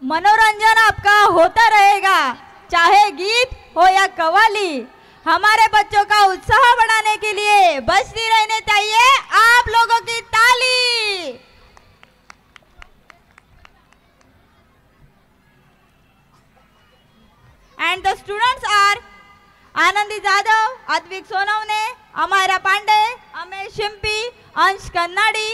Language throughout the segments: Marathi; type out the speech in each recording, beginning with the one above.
मनोरंजन आपका होता रहेगा, चाहे गीत हो या कव्वाली। हमारे बच्चों का उत्साह बढ़ाने के लिए बजती रहने चाहिए आप लोगों की ताली। एंड द स्टूडेंट्स आर आनंदी जाधव, अद्विक सोनवने, अमायरा पांडे, अमेश शिंपी, अंश कन्नाडी,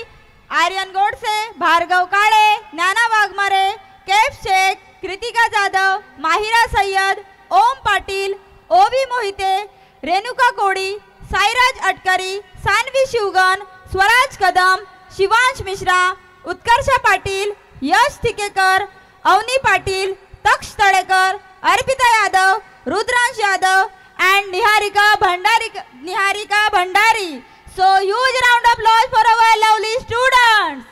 आर्यन गोडसे, भार्गव काळे, ज्ञाना वाघमारे, कैफ शेख, कृतिका जाधव, माहिरा सय्यद, ओम पाटील, ओवी मोहिते, रेणुका कोडी, साईराज अटकरी, सानवी शिवगन, स्वराज कदम, शिवांश मिश्रा, उत्कर्ष पाटील, यश थिकेकर, अवनी पाटील, तक्ष Talekar, Arpita Yadav, Rudransh Yadav and Niharika Bhandari. So huge round of applause for our lovely students.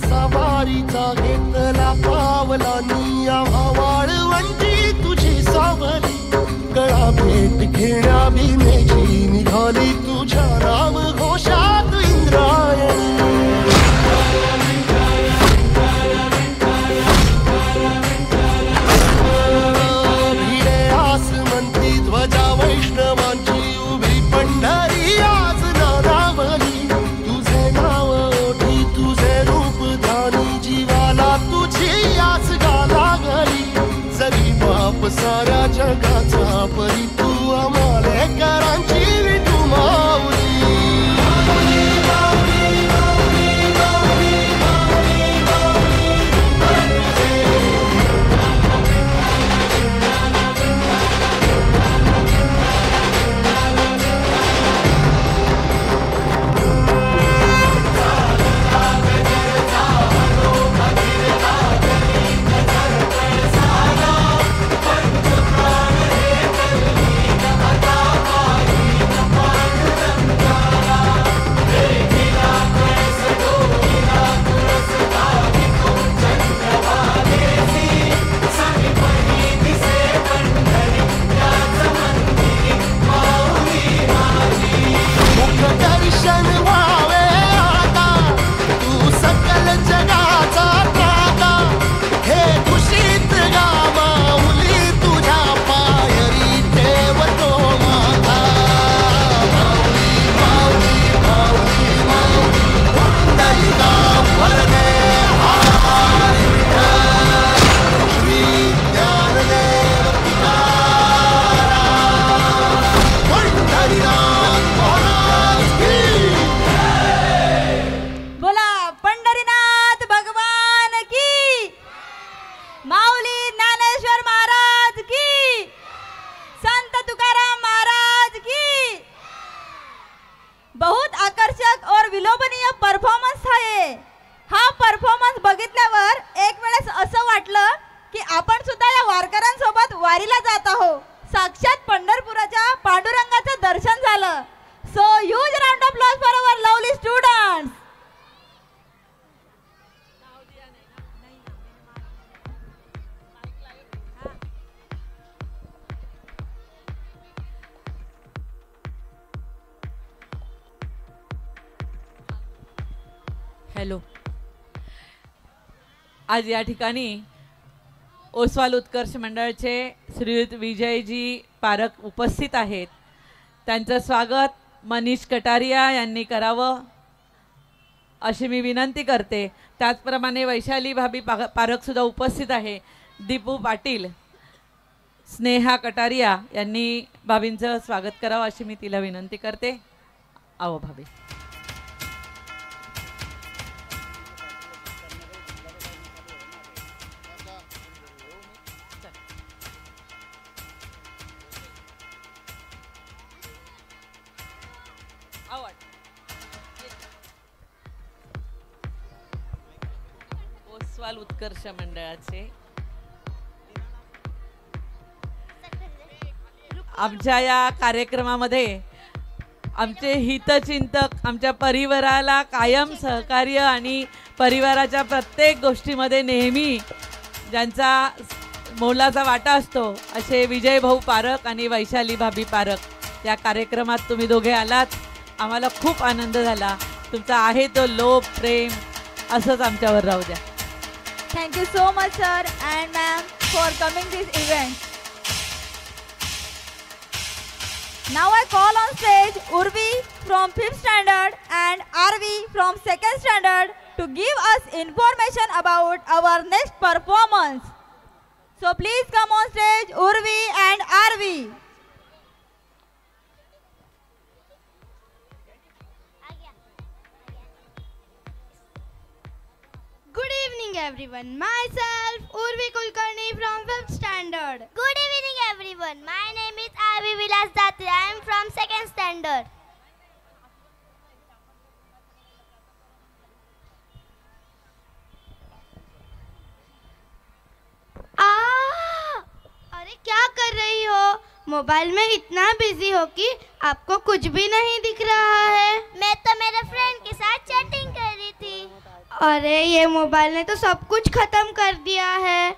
सवारीचा घेतला पावला निया वाळवंटी तुझी सावली कळा भेट घेण्या बिनेची निघाली तुझ्या राम घोषात इंद्रायणी भिडे आसमंती ध्वजा वैष्णवांची उभी पंढरी आज नारावली तुझे नाव ओठी तुझे रूप जीवाला तुझी आस गाला घरी जरी बाप साऱ्या जगाचा परी तू आमालेकरांची विठू माऊली हॅलो, आज या ठिकाणी ओसवाल उत्कर्ष मंडळाचे श्रीयुत विजयजी पारख उपस्थित आहेत। त्यांचं स्वागत मनीष कटारिया यांनी करावं अशी मी विनंती करते। त्याचप्रमाणे वैशाली भाभी पारख सुद्धा उपस्थित आहे। दीपू पाटील, स्नेहा कटारिया यांनी भाभींचं स्वागत करावं अशी मी तिला विनंती करते। आओ भाभी। ओसवाल उत्कर्ष मंडळाचे आमच्या या कार्यक्रमामध्ये आमचे हितचिंतक, आमच्या परिवाराला कायम सहकार्य आणि परिवाराच्या प्रत्येक गोष्टीमध्ये नेहमी ज्यांचा मोलाचा वाटा असतो असे विजय भाऊ पारख आणि वैशाली भाभी पारख या कार्यक्रमात तुम्ही दोघे आलात. आम्हाला खूप आनंद झाला. तुमचा आहे तो लोभ प्रेम असंच आमच्यावर राहू द्या. Thank you so much, sir and ma'am, for coming this event. Now I call on stage Urvi from 5th standard and Arvi from 2nd standard to give us information about our next performance. So please come on stage, Urvi and Arvi. Good evening everyone. Myself Urvi Kulkarni from 5th standard. Good evening everyone. My name is Arvi Vilas Datre. I am from 2nd standard. अरे क्या कर रही हो? मोबाइल में इतना बिजी हो कि आपको कुछ भी नहीं दिख रहा है. मैं तो मेरे फ्रेंड के साथ चैटिंग कर रही थी. अरे ये मोबाइल ने तो सब कुछ खत्म कर दिया है.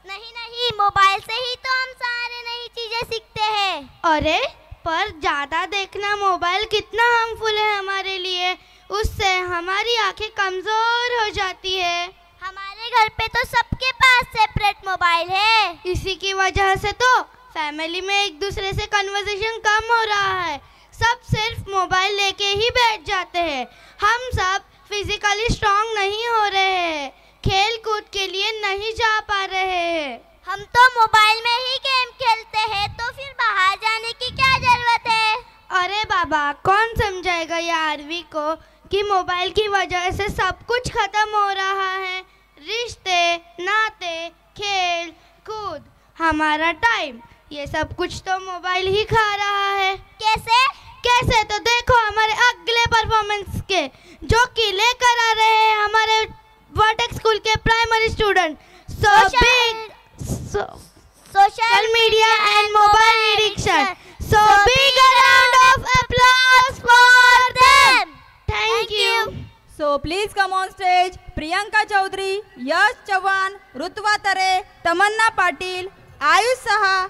नहीं, मोबाइल से ही तो हम सारे नई चीजें सीखते हैं. अरे पर ज्यादा देखना मोबाइल कितना हार्मफुल है हमारे लिए. उससे हमारी आंखें कमजोर हो जाती है. हमारे घर पे तो सबके पास सेपरेट मोबाइल है. इसी की वजह से तो फैमिली में एक दूसरे से कन्वर्सेशन कम हो रहा है. सब सिर्फ मोबाइल लेके ही बैठ जाते हैं. हम सब फिजिकली स्ट्रांग नहीं हो रहे हैं. खेल कूद के लिए नहीं जा पा रहे हैं. हम तो मोबाइल में ही गेम खेलते हैं, तो फिर बाहर जाने की क्या जरूरत है. अरे बाबा, कौन समझाएगा ये आरवी को कि मोबाइल की वजह से सब कुछ खत्म हो रहा है. रिश्ते, नाते, खेल कूद, हमारा टाइम, ये सब कुछ तो मोबाइल ही खा रहा है. कैसे तो देखो हमारे अगले परफॉर्मेंस के जो कि लेकर आ रहे हैं हमारे वर्टेक्स स्कूल के primary student. Social media and mobile addiction. So big round of applause for them. Thank you. So please come on stage Priyanka Chaudhary, Yash Chavan, Rutva Tare, Tamanna Patil, Ayush Saha,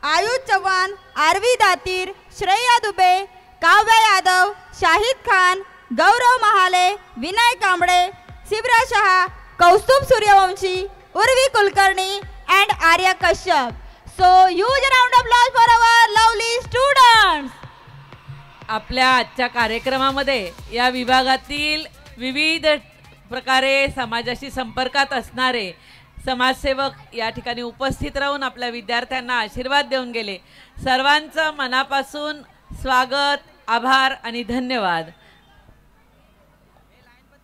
Ayush Chavan, Arvi Datir, Shreya Dubey, Kavya Yadav, Shahid Khan, Gaurav Mahale, Vinay Kamble, Sibra Shah, Kaustubh Suryavamshi, Urvi Kulkarni and Arya Kashyap. So huge round of applause for our lovely students. आपल्या आजच्या कार्यक्रमामध्ये या विभागातील विविध प्रकारे समाजाशी संपर्कात असणारे समाजसेवक या ठिकाणी उपस्थित राहून आपल्या विद्यार्थ्यांना आशीर्वाद देऊन गेले. सर्वांचं मनापासून स्वागत, आभार आणि धन्यवाद.